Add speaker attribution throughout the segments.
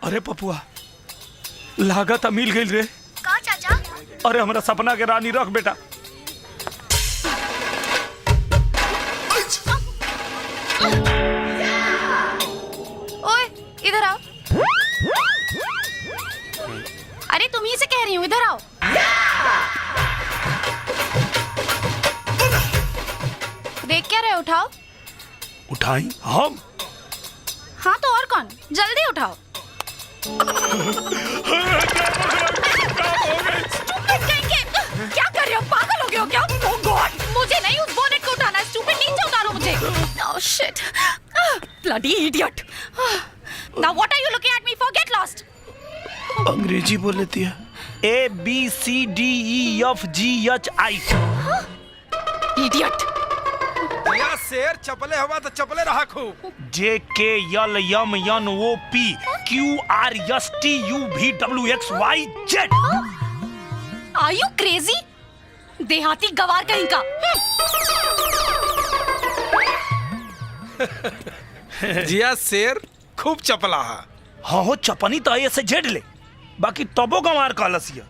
Speaker 1: अरे पपुआ लागत मिल गई रे।
Speaker 2: का चाचा?
Speaker 1: अरे हमारा सपना के रानी रख बेटा।
Speaker 2: ओए इधर आओ। अरे तुम्ही से कह रही हूँ, इधर आओ। देख क्या रहे, उठाओ।
Speaker 1: उठाई हम?
Speaker 2: हाँ तो और कौन, जल्दी उठाओ। क्या कर रहे हो, पागल हो गए हो क्या? Oh God! मुझे नहीं उस बोनेट को उठाना, स्टूपिड, नीचे उतारो मुझे। Oh shit! Bloody idiot! Now what are you looking at me for? Get lost!
Speaker 1: अंग्रेजी बोल लेती है। ABCDEFGHI।
Speaker 2: Idiot!
Speaker 3: या शेर चपले हवा तो चपले रहा खूब।
Speaker 1: JKLMNOPQRSTUVWXYZ।
Speaker 2: Are you crazy? देहाती गवार कहीं का।
Speaker 3: जिया शेर खूब चपला है।
Speaker 1: हाँ हो चपनी तो ऐसे जेड ले, बाकी तबो गंवार कलसिया।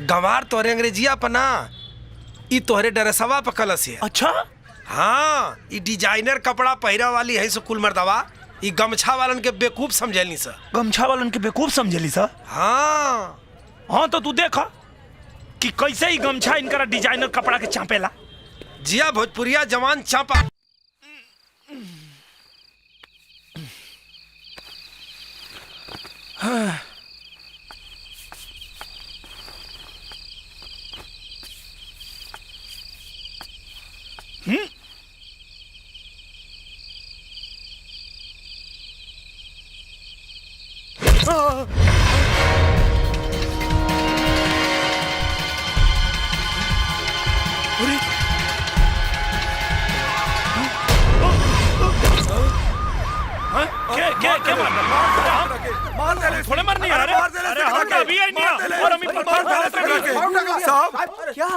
Speaker 3: गंवार तोरे अंग्रेजिया पना, ई तोहरे डरसवा पर कलसिया।
Speaker 1: अच्छा
Speaker 3: हाँ, ई डिजाइनर कपड़ा पहिरा वाली है सो कुल मर्दवा, ई गमछा वालन के बेवकूफ समझेली सा।
Speaker 1: गमछा वालन के बेवकूफ समझेली सा।
Speaker 3: हाँ
Speaker 1: हाँ तो तू देखा कि कैसे ही गमछा इनका डिजाइनर कपड़ा के चापेला।
Speaker 3: जिया भोजपुरिया जवान चापा। हाँ।
Speaker 1: क्या मार दे? थोड़े मर नहीं आ रहे। अरे हम तो अभी आई नहीं और हम
Speaker 4: साहब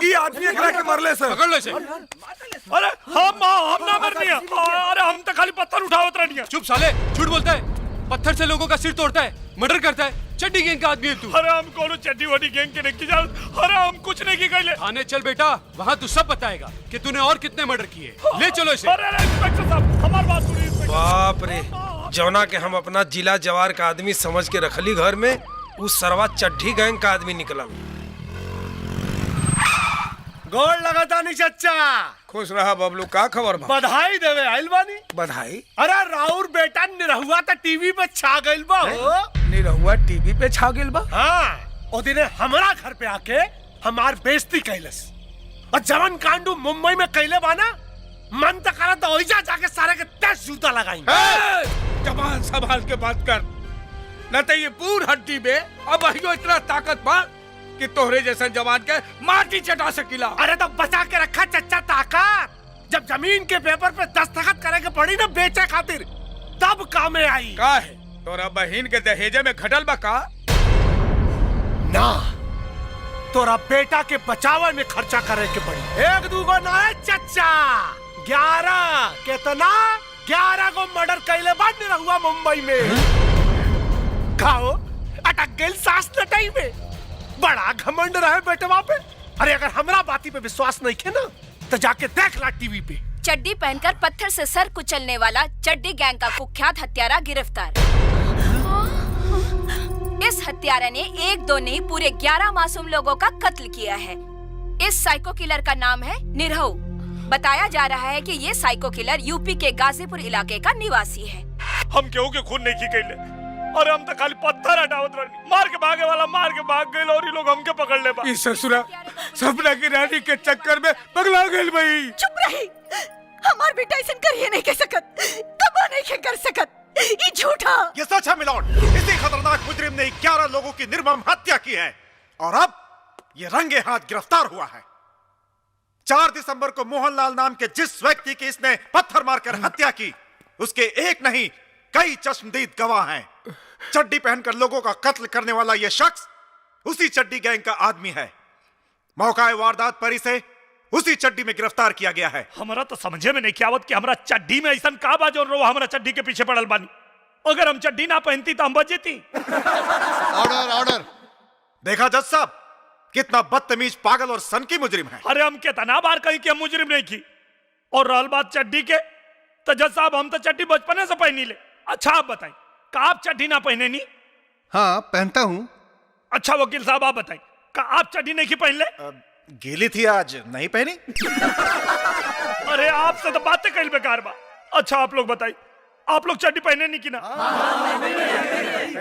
Speaker 4: ये आदमी एकरा के मरले सर।
Speaker 3: पकड़ लो इसे।
Speaker 1: अरे हम ना मरनी है। अरे हम तो खाली पत्थर उठावत रहनी है।
Speaker 5: चुप साले, झूठ बोलता है। पत्थर से लोगों का सिर तोड़ता है, मर्डर करता है। चड्डी गैंग का आदमी है तू।
Speaker 1: अरे हम कोनो चड्डी वड्डी गैंग के नहीं की जाओ। अरे हम कुछ नहीं की कहले।
Speaker 5: थाने चल बेटा, वहाँ तू सब बताएगा कि तूने और कितने मर्डर किए। ले चलो इसे।
Speaker 1: अरे इंस्पेक्टर साहब हमारी बात सुनिए।
Speaker 3: बाप रे, जौना के हम अपना जिला जवार का आदमी समझ के रखली घर में, उस सरवा चड्ढी गैंग का आदमी निकला।
Speaker 4: गोल लगाता नहीं चच्चा।
Speaker 3: खुश रहा बबलू, का खबर बा?
Speaker 4: बधाई देवे आइल बानी।
Speaker 3: बधाई?
Speaker 4: अरे राउर बेटा निरहुआ तो टीवी पे छा गइल बा हो।
Speaker 3: निरहुआ टीवी पे छा गइल बा?
Speaker 4: हाँ, ओ दिने हमारा घर पे आके हमार बेइज्जती कैलस। और जवन कांडू मुंबई में कैले बाना, मन तो करा तो ओइजा जाके सारे के 10 जूता लगाएंगे।
Speaker 3: जबान संभाल के बात कर, न तो ये पूर हड्डी में अब इतना ताकत बा कि तोहरे जैसे जवान के माटी चटा सकीला।
Speaker 4: अरे तो बचा के रखा चच्चा ताकत। जब जमीन के पेपर पे दस्तखत करेंगे पड़ी ना बेचे खातिर, तब काम में आई।
Speaker 3: का है तोरा बहन के दहेजे में घटल बा का?
Speaker 4: ना, तोरा बेटा के बचावे में खर्चा करे के पड़ी। एक दूगो ना है चच्चा, 11 कितना 11 को मर्डर कैले बाद रहुआ मुंबई में। खाओ अटक गई सांस लटाई में। बड़ा घमंड रहे बेटे वहाँ पे। अरे अगर हमरा बाती पे विश्वास नहीं खे ना, तो जाके देख ला टीवी पे।
Speaker 2: चड्डी पहनकर पत्थर से सर कुचलने वाला चड्डी गैंग का कुख्यात हत्यारा गिरफ्तार। इस हत्यारा ने 1-2 नहीं पूरे 11 मासूम लोगों का कत्ल किया है। इस साइको किलर का नाम है निरहु। बताया जा रहा है कि ये साइको किलर यूपी के गाजीपुर इलाके का निवासी है।
Speaker 1: हम केहू के खून नहीं की कहले। अरे हम तो खाली पत्थर हटावत रहनी। मार के भागे वाला मार के भाग गए और ये लोग हमके पकड़ ले बा।
Speaker 3: इस ससुरा सपना की रानी के चक्कर में पगला गई भाई।
Speaker 6: चुप रही, हमार बेटा ऐसा करिए नहीं कह सकत, कबो नहीं कर सकत। ये झूठा।
Speaker 4: ये सच है मिलॉर्ड। इसी खतरनाक मुजरिम ने 11 लोगों की निर्मम हत्या की है और अब ये रंगे हाथ गिरफ्तार हुआ है। 4 दिसंबर को मोहनलाल नाम के जिस व्यक्ति की इसने पत्थर मारकर हत्या की, उसके एक नहीं कई चश्मदीद गवाह हैं। चड्डी पहनकर लोगों का कत्ल करने वाला यह शख्स उसी चड्डी गैंग का आदमी है। मौका वारदात पर इसे उसी चड्डी में गिरफ्तार किया गया है।
Speaker 1: हमारा तो समझे में नहीं क्या आवत कि हमारा चड्डी में ऐसा का बा जो रो हमारा चड्डी के पीछे पड़ल बानी। अगर हम चड्डी ना पहनती तो हम बच जेती।
Speaker 7: Order order.
Speaker 4: देखा जज साहब, कितना बदतमीज, पागल और सनकी मुजरिम है।
Speaker 1: अरे हम कितना बार कही कि हम मुजरिम नहीं की। और रहल बात चड्डी के, तो जज साहब हम तो चड्डी बचपने से पहनी ले। अच्छा आप बताएं, का आप चड्डी ना पहने नहीं?
Speaker 7: हाँ पहनता हूँ।
Speaker 1: अच्छा वकील साहब आप बताएं, का आप चड्डी नहीं की पहन ले?
Speaker 4: गीली थी आज, नहीं पहनी।
Speaker 1: अरे आपसे तो बातें कहीं बेकार बा। अच्छा आप लोग बताइए, आप लोग चड्डी पहने नहीं की ना?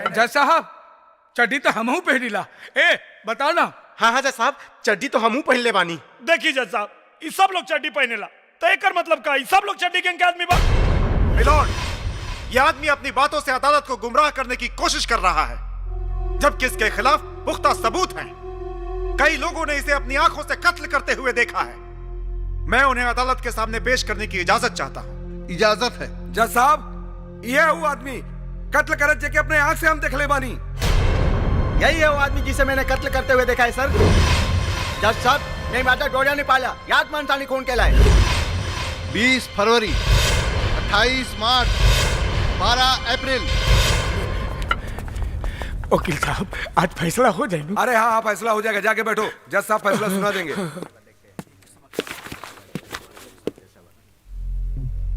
Speaker 3: जज साहब चड्डी तो हमहू पहनीला। ए बताओ ना।
Speaker 8: हाँ हाँ जज साहब, चड्डी तो हमहू पहन ले बानी।
Speaker 1: देखिए जज साहब, ये सब लोग चड्डी पहनेला, तो एकर मतलब का ये सब लोग चड्डी के आदमी बा?
Speaker 4: मिलॉर्ड, ये आदमी अपनी बातों से अदालत को गुमराह करने की कोशिश कर रहा है, जबकि इसके खिलाफ पुख्ता सबूत हैं। कई लोगों ने इसे अपनी आंखों से कत्ल करते हुए देखा है। मैं उन्हें अदालत के सामने पेश करने की इजाजत चाहता हूं।
Speaker 7: इजाजत है।
Speaker 3: जज साहब ये वो आदमी कत्ल करत जे के अपने आंख से हम देख ले बानी।
Speaker 8: यही है वो आदमी जिसे मैंने कत्ल करते हुए देखा है सर। जज साहब, नहीं माता डोरिया नहीं पाला, याद मानसानी खून कहलाए।
Speaker 7: 20 फरवरी, 28 मार्च, 12 अप्रैल।
Speaker 3: वकील साहब आज फैसला हो जाएगा। अरे हाँ फैसला हो जाएगा, जाके बैठो, जज साहब फैसला सुना देंगे।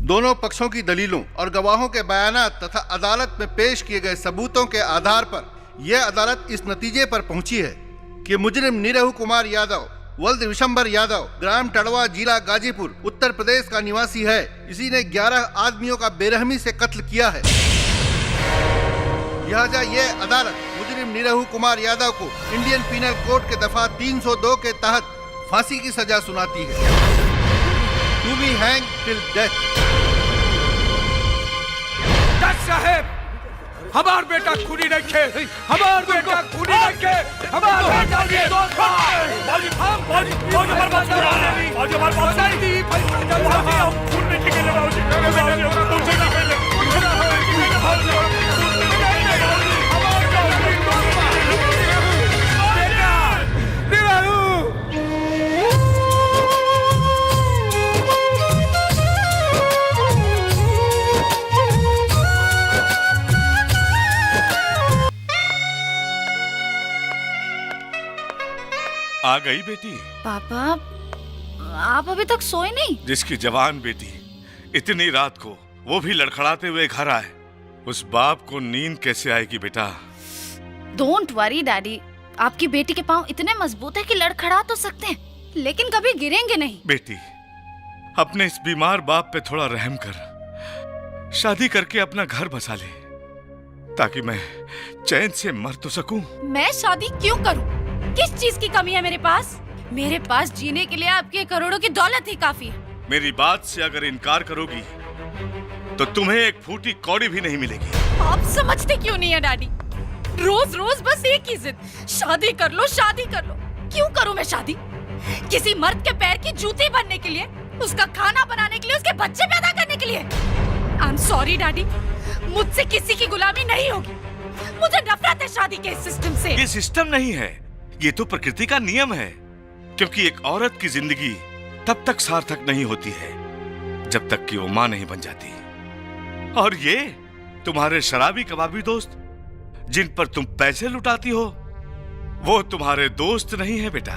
Speaker 7: दोनों पक्षों की दलीलों और गवाहों के बयानात तथा अदालत में पेश किए गए सबूतों के आधार पर यह अदालत इस नतीजे पर पहुंची है कि मुजरिम निरहु कुमार यादव वल्द विशंबर यादव, ग्राम टड़वा, जिला गाजीपुर, उत्तर प्रदेश का निवासी है। इसी ने 11 आदमियों का बेरहमी से कत्ल किया है। लिहाजा यह अदालत मुजरिम निरहु कुमार यादव को इंडियन पीनल कोड के दफा 302 के तहत फांसी की सजा सुनाती है, to be hang till death.
Speaker 3: जज साहब, हमार बेटा खूनी रखे, हमार बेटा खूनी रखे, हमार बेटा के
Speaker 1: बाजी बर्बाद कर रहा है। बाजी बर्बाद नहीं दी, हम खून नहीं के लिए बाजी तुमसे ना पहले आ गई बेटी।
Speaker 2: पापा आप अभी तक सोए नहीं?
Speaker 1: जिसकी जवान बेटी इतनी रात को, वो भी लड़खड़ाते हुए घर आए, उस बाप को नींद कैसे आएगी बेटा?
Speaker 2: डोंट वरी डैडी, आपकी बेटी के पाँव इतने मजबूत है कि लड़खड़ा तो सकते हैं, लेकिन कभी गिरेंगे नहीं।
Speaker 1: बेटी, अपने इस बीमार बाप पे थोड़ा रहम कर, शादी करके अपना घर बसा ले, ताकि मैं चैन से मर तो सकूं।
Speaker 2: मैं शादी क्यों करूं? किस चीज की कमी है मेरे पास? मेरे पास जीने के लिए आपके करोड़ों की दौलत ही काफी है।
Speaker 1: मेरी बात से अगर इनकार करोगी तो तुम्हें एक फूटी कौड़ी भी नहीं मिलेगी।
Speaker 2: आप समझते क्यों नहीं है डैडी? रोज रोज बस एक ही जिद, शादी कर लो, शादी कर लो। क्यों करूं मैं शादी? किसी मर्द के पैर की जूती बनने के लिए, उसका खाना बनाने के लिए, उसके बच्चे पैदा करने के लिए? आई एम सॉरी डैडी, मुझसे किसी की गुलामी नहीं होगी। मुझे नफरत है शादी के इस सिस्टम से।
Speaker 1: ये सिस्टम नहीं है, ये तो प्रकृति का नियम है। क्योंकि एक औरत की जिंदगी तब तक सार्थक नहीं होती है जब तक कि वो मां नहीं बन जाती। और ये तुम्हारे शराबी कबाबी दोस्त जिन पर तुम पैसे लुटाती हो, वो तुम्हारे दोस्त नहीं है बेटा,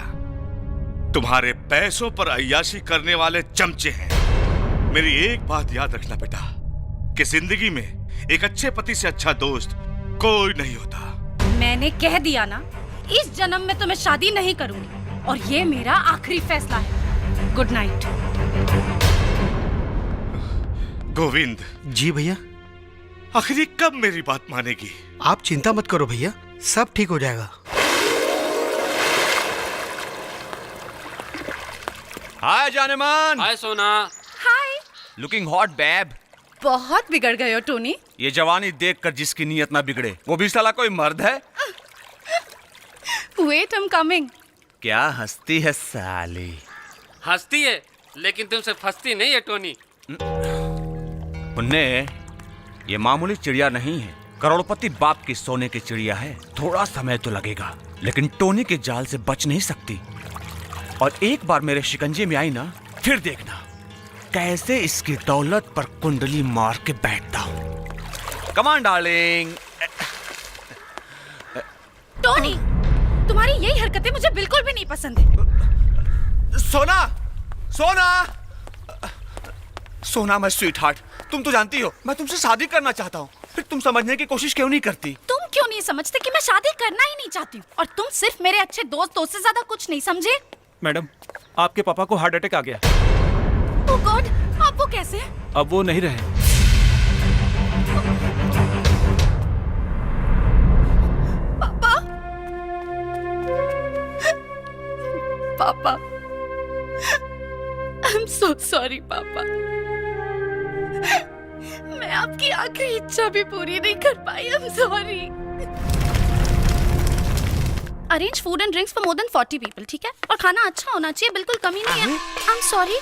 Speaker 1: तुम्हारे पैसों पर अय्याशी करने वाले चमचे हैं। मेरी एक बात याद रखना बेटा, कि जिंदगी में एक अच्छे पति से अच्छा दोस्त कोई नहीं होता।
Speaker 2: मैंने कह दिया ना, इस जन्म में तो मैं शादी नहीं करूंगी, और ये मेरा आखिरी फैसला है। Good night.
Speaker 1: गोविंद
Speaker 8: जी भैया।
Speaker 1: आखिर कब मेरी बात मानेगी?
Speaker 8: आप चिंता मत करो भैया, सब ठीक हो जाएगा।
Speaker 5: हाय जानेमान।
Speaker 9: हाय सोना।
Speaker 2: हाय।
Speaker 5: Looking hot babe.
Speaker 2: बहुत बिगड़ गए हो टोनी।
Speaker 5: ये जवानी देखकर जिसकी नीयत ना बिगड़े, वो भी साला कोई मर्द है?
Speaker 2: Wait, I am coming.
Speaker 5: क्या हंसती है साली।
Speaker 9: हंसती है लेकिन तुमसे फंसती नहीं है टोनी।
Speaker 5: पुन्ने, ये मामूली चिड़िया नहीं है, करोड़पति बाप की सोने की चिड़िया है। थोड़ा समय तो लगेगा, लेकिन टोनी के जाल से बच नहीं सकती। और एक बार मेरे शिकंजे में आई ना, फिर देखना कैसे इसकी दौलत पर कुंडली मार के बैठता हूँ। Come on darling.
Speaker 2: टोनी, तुम्हारी यही हरकतें मुझे बिल्कुल भी नहीं पसंद है।
Speaker 5: सोना, सोना, सोना मैं स्वीट हार्ट, तुम तो जानती हो मैं तुमसे शादी करना चाहता हूँ, फिर तुम समझने की कोशिश क्यों नहीं करती?
Speaker 2: तुम क्यों नहीं समझते कि मैं शादी करना ही नहीं चाहती हूँ? और तुम सिर्फ मेरे अच्छे दोस्तों से ज्यादा कुछ नहीं समझे?
Speaker 10: मैडम, आपके पापा को हार्ट अटैक आ गया।
Speaker 2: ओह गॉड, अब वो कैसे?
Speaker 10: अब वो नहीं रहे।
Speaker 2: पापा, पापा, आई एम सो सॉरी पापा। मैं आपकी आखिरी इच्छा भी पूरी नहीं कर पाई। I am sorry. Arrange food and drinks for more than 40 people, ठीक है? और खाना अच्छा होना चाहिए, बिल्कुल कमी नहीं है। आई एम सॉरी।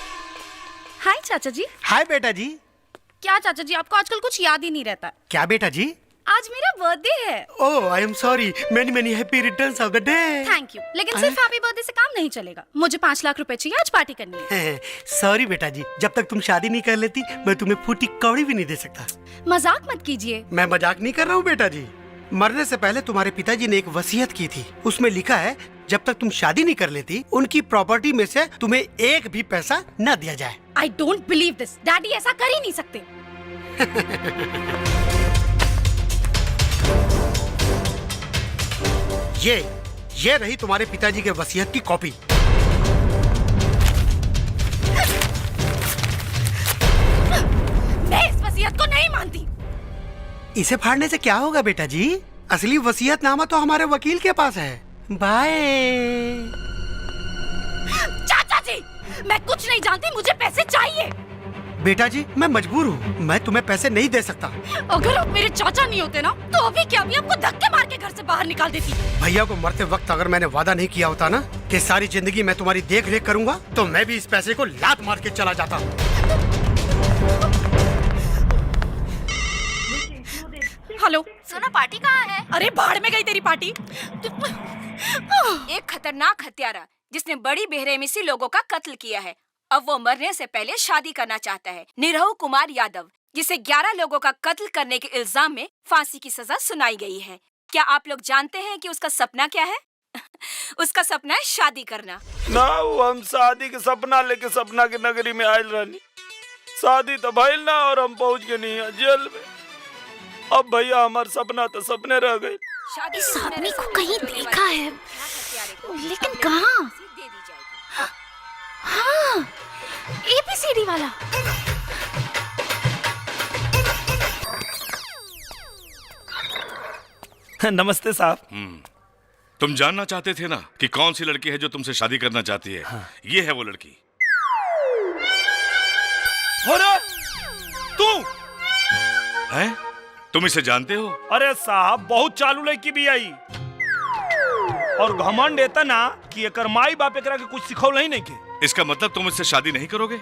Speaker 2: हाय चाचा जी।
Speaker 11: हाय बेटा जी।
Speaker 2: क्या चाचा जी, आपको आजकल कुछ याद ही नहीं रहता?
Speaker 11: क्या बेटा जी?
Speaker 2: आज मेरा बर्थडे है।
Speaker 11: Oh I am sorry, many many happy returns of the day.
Speaker 2: Thank you, लेकिन सिर्फ हैप्पी बर्थडे से काम नहीं चलेगा। मुझे 5 लाख रुपए चाहिए, आज पार्टी करनी है।
Speaker 11: सॉरी बेटा जी, जब तक तुम शादी नहीं कर लेती मैं तुम्हें फूटी कौड़ी भी नहीं दे सकता।
Speaker 2: मजाक मत कीजिए।
Speaker 11: मैं मजाक नहीं कर रहा हूँ बेटा जी। मरने से पहले तुम्हारे पिताजी ने एक वसीयत की थी, उसमें लिखा है जब तक तुम शादी नहीं कर लेती उनकी प्रॉपर्टी में से तुम्हें एक भी पैसा न दिया जाए।
Speaker 2: I don't believe this. Daddy ऐसा कर ही नहीं सकते।
Speaker 11: ये रही तुम्हारे पिताजी के वसीयत की कॉपी।
Speaker 2: मैं इस वसीयत को नहीं मानती।
Speaker 11: इसे फाड़ने से क्या होगा बेटा जी? असली वसीयतनामा तो हमारे वकील के पास है। बाय।
Speaker 2: चाचा जी, मैं कुछ नहीं जानती, मुझे पैसे चाहिए।
Speaker 11: बेटा जी मैं मजबूर हूँ, मैं तुम्हें पैसे नहीं दे सकता।
Speaker 2: अगर आप मेरे चाचा नहीं होते ना तो अभी क्या अभी आपको धक्के मार के घर से बाहर निकाल देती।
Speaker 11: भैया को मरते वक्त अगर मैंने वादा नहीं किया होता ना कि सारी जिंदगी मैं तुम्हारी देख रेख करूंगा, तो मैं भी इस पैसे को लात मार के चला जाता।
Speaker 2: हेलो,
Speaker 12: सुनो पार्टी कहाँ है?
Speaker 2: अरे बाहर में गई तेरी पार्टी।
Speaker 12: एक खतरनाक हत्यारा जिसने बड़ी बेरहमी से लोगों का कत्ल किया है, अब वो मरने से पहले शादी करना चाहता है। निरहु कुमार यादव, जिसे 11 लोगों का कत्ल करने के इल्जाम में फांसी की सजा सुनाई गई है। क्या आप लोग जानते हैं कि उसका सपना क्या है? उसका सपना है शादी करना।
Speaker 3: ना हम शादी के सपना लेके सपना की नगरी में आयल रहनी, शादी तो भइल ना और हम पहुंच गए नहीं जेल में। अब भैया हमार सपना तो सपने रह गए।
Speaker 2: इस आदमी को कहीं देखा है, लेकिन कहाँ? हाँ, ABCD वाला।
Speaker 10: नमस्ते साहब।
Speaker 1: तुम जानना चाहते थे ना कि कौन सी लड़की है जो तुमसे शादी करना चाहती है? हाँ। ये है वो लड़की।
Speaker 3: तू
Speaker 1: है? तुम इसे जानते हो?
Speaker 3: अरे साहब बहुत चालू लड़की भी आई और घमंड देता ना कि एकर माई बाप एकरा के कुछ सिखौल ही नहीं के।
Speaker 1: इसका मतलब तुम इससे शादी नहीं करोगे?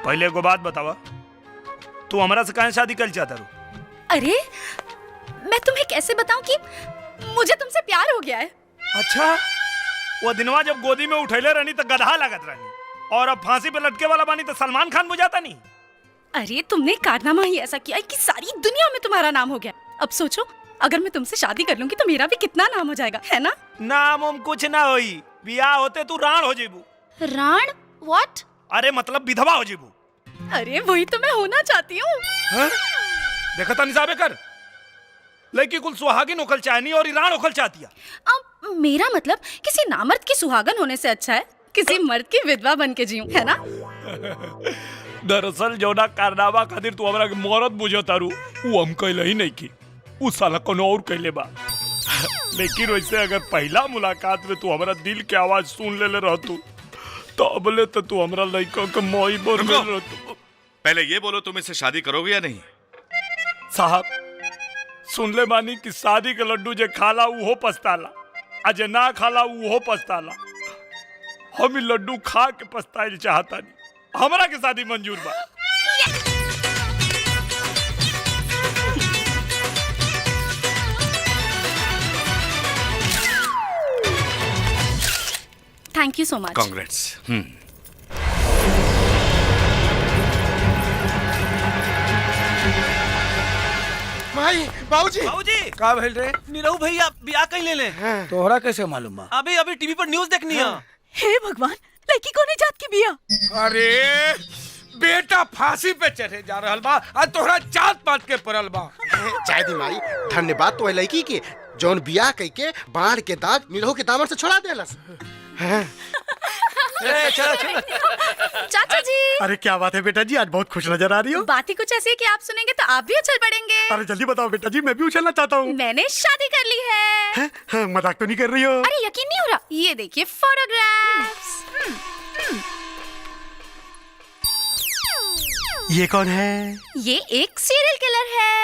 Speaker 3: पहले को बात बतावा, तू हमारा से कहां शादी कर चाहता रू?
Speaker 2: अरे मैं तुम्हें कैसे बताऊं कि मुझे तुमसे प्यार हो गया है।
Speaker 3: अच्छा, वो दिनवा जब गोदी में उठैले रहनी तो गधा लागत रहनी, और अब फांसी पे लटके वाला बानी तो सलमान खान बुझाता नहीं।
Speaker 2: अरे तुमने कारनामा ही ऐसा किया कि सारी दुनिया में तुम्हारा नाम हो गया। अब सोचो, अगर मैं तुमसे शादी कर लूंगी तो मेरा भी कितना नाम हो जाएगा, है ना?
Speaker 3: नाम हम कुछ ना होई, बियाह होते तू राण हो जेबू।
Speaker 2: राण? व्हाट?
Speaker 3: अरे मतलब विधवा हो जेबू।
Speaker 2: अरे वही तो मैं होना चाहती हूँ।
Speaker 3: देखा था निसाबे कर, लड़की कुल सुहागिन होकल चाहनी और ईरान होकल चाहती है।
Speaker 2: अब मेरा मतलब किसी नामर्द की सुहागन होने से अच्छा है किसी मर्द की विधवा बन के जीऊं, है ना?
Speaker 3: दरअसल जोना कारनामा खातिर तू हमरा के मौरत बुझतारू, वो हम कहले ही नहीं की, उ साला कोनो और कहले बा। लेकिन वैसे अगर पहला मुलाकात में तू हमरा दिल के आवाज सुन लेले रहतू तो अबले तो तू हमरा लइका के मोई बोल रहतू।
Speaker 1: पहले ये बोलो, तुम इससे शादी करोगे या नहीं?
Speaker 3: साहब सुन ले बानी कि शादी के लड्डू जे खाला उहो पछताला, आ जे ना खाला उहो पछताला। हम ई लड्डू खा के पछताइल चाहता नहीं, हमरा के शादी मंजूर बा।
Speaker 2: Thank you so much.
Speaker 1: Congrats.
Speaker 8: बाबूजी
Speaker 10: बाबूजी
Speaker 8: का भेल रे?
Speaker 10: निरहु भैया ब्याह कहीं ले ले।
Speaker 8: तोहरा कैसे मालूम बा?
Speaker 10: अभी अभी टीवी पर न्यूज़ देखनी है।
Speaker 6: हे भगवान, लड़की कोने जात की बिया?
Speaker 8: अरे बेटा फांसी पे चढ़े जा रहल बा और तोहरा जात पात के पड़ल बा।
Speaker 11: चाय दी माई, धन्यवाद तो लड़की के जौन बियाह कई के बाढ़ के दाग निरहु के दामन से छोड़ा देलस।
Speaker 10: चलो चलो।
Speaker 2: चाचा जी,
Speaker 11: अरे क्या बात है बेटा जी, आज बहुत खुश नजर आ रही हो।
Speaker 2: बात ही कुछ ऐसी है कि आप सुनेंगे तो आप भी उछल पड़ेंगे।
Speaker 11: अरे जल्दी बताओ बेटा जी, मैं भी उछलना चाहता हूँ।
Speaker 2: मैंने शादी कर ली है।
Speaker 11: मजाक तो नहीं कर रही हो?
Speaker 2: अरे यकीन नहीं हो रहा, ये देखिए फोटोग्राफ्स।
Speaker 11: ये कौन है?
Speaker 2: ये एक सीरियल किलर है।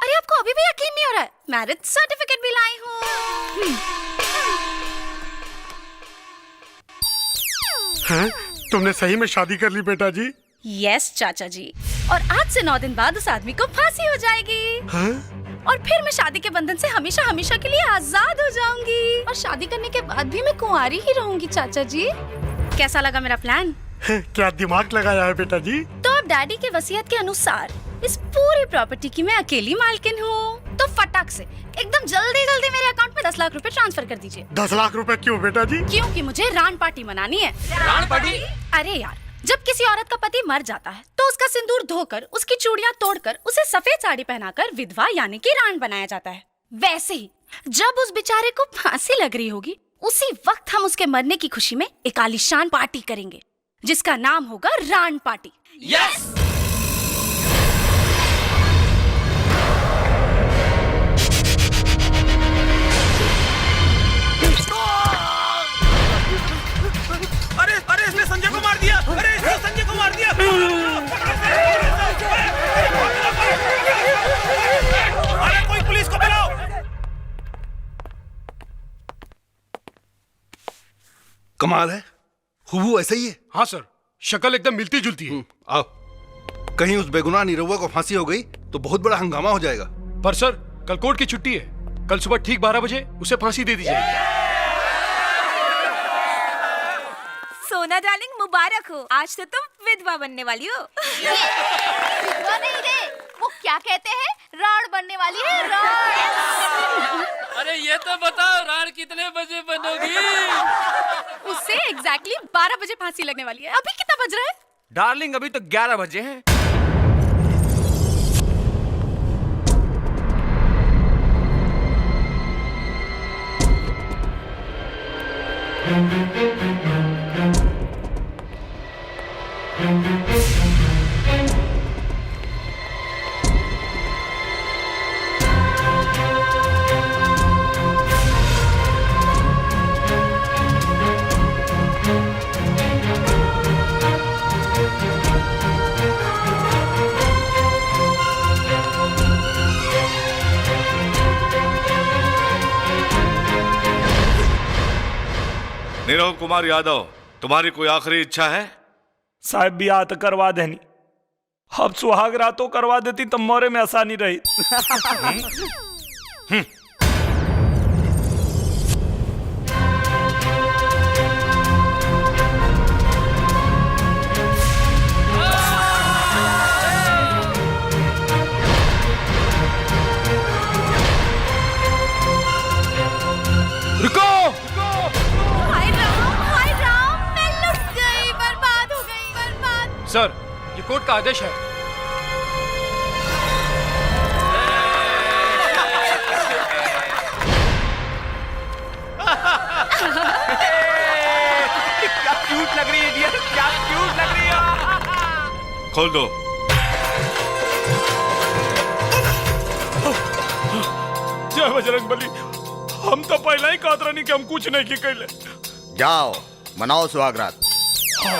Speaker 2: अरे आपको अभी भी यकीन नहीं हो रहा है? मैरिज सर्टिफिकेट भी लाई हूँ।
Speaker 11: तुमने सही में शादी कर ली बेटा जी?
Speaker 2: यस चाचा जी, और आज से 9 दिन बाद उस आदमी को फांसी हो जाएगी। और फिर मैं शादी के बंधन से हमेशा हमेशा के लिए आजाद हो जाऊंगी, और शादी करने के बाद भी मैं कुंवारी ही रहूंगी। चाचा जी, कैसा लगा मेरा प्लान?
Speaker 11: क्या दिमाग लगाया है बेटा जी?
Speaker 2: तो अब डैडी के वसीयत के अनुसार इस पूरी प्रॉपर्टी की मैं अकेली मालकिन हूँ। तो फटाक से एकदम जल्दी जल्दी मेरे अकाउंट में 10 लाख रुपए ट्रांसफर कर दीजिए।
Speaker 11: 10 लाख रुपए क्यों बेटा जी?
Speaker 2: क्योंकि मुझे रान पार्टी मनानी है।
Speaker 10: रान पार्टी?
Speaker 2: अरे यार, जब किसी औरत का पति मर जाता है तो उसका सिंदूर धोकर, उसकी चूड़ियां तोड़कर, उसे सफेद साड़ी पहनाकर विधवा यानी कि रान बनाया जाता है। वैसे ही जब उस बेचारे को फांसी लग रही होगी, उसी वक्त हम उसके मरने की खुशी में एक आलीशान पार्टी करेंगे, जिसका नाम होगा रान पार्टी।
Speaker 10: यस। अरे इसने संजय को मार दिया। अरे इसने संजय को मार दिया। अरे कोई पुलिस को बुलाओ।
Speaker 7: कमाल है, हुबू ऐसा ही है।
Speaker 11: हाँ सर, शक्ल एकदम मिलती जुलती है।
Speaker 7: आओ, कहीं उस बेगुनाह निरहुआ को फांसी हो गई तो बहुत बड़ा हंगामा हो जाएगा।
Speaker 11: पर सर, कल कोर्ट की छुट्टी है, कल सुबह ठीक 12 बजे उसे फांसी दे दी जाएगी।
Speaker 12: सोना डार्लिंग, मुबारक हो, आज तो तुम विधवा बनने वाली हो।
Speaker 2: विधवा नहीं रे, वो क्या कहते हैं, राण बनने वाली है, राण।
Speaker 9: अरे ये तो बताओ राण कितने बजे बनोगी?
Speaker 2: उससे एग्जैक्टली 12 बजे फांसी लगने वाली है। अभी कितना बज रहा है?
Speaker 5: डार्लिंग अभी तो 11 बजे हैं।
Speaker 1: निरहु कुमार यादव, तुम्हारी कोई आखिरी इच्छा है?
Speaker 3: साहब ब्याह तो करवा देनी, अब सुहाग रातों करवा देती तो मोरे में आसानी रही।
Speaker 11: रुको!
Speaker 2: हाय राम, मैं लुट गई, बर्बाद हो गई, बर्बाद।
Speaker 11: सर, ये कोर्ट का आदेश है।
Speaker 5: क्या क्यूट लग रही है डियर, क्या क्यूट लग रही है।
Speaker 1: खोल दो।
Speaker 3: जय बजरंगबली, हम तो पहले ही कहत रहनी कि हम कुछ नहीं की कैले।
Speaker 8: जाओ, मनाओ सुहागरात।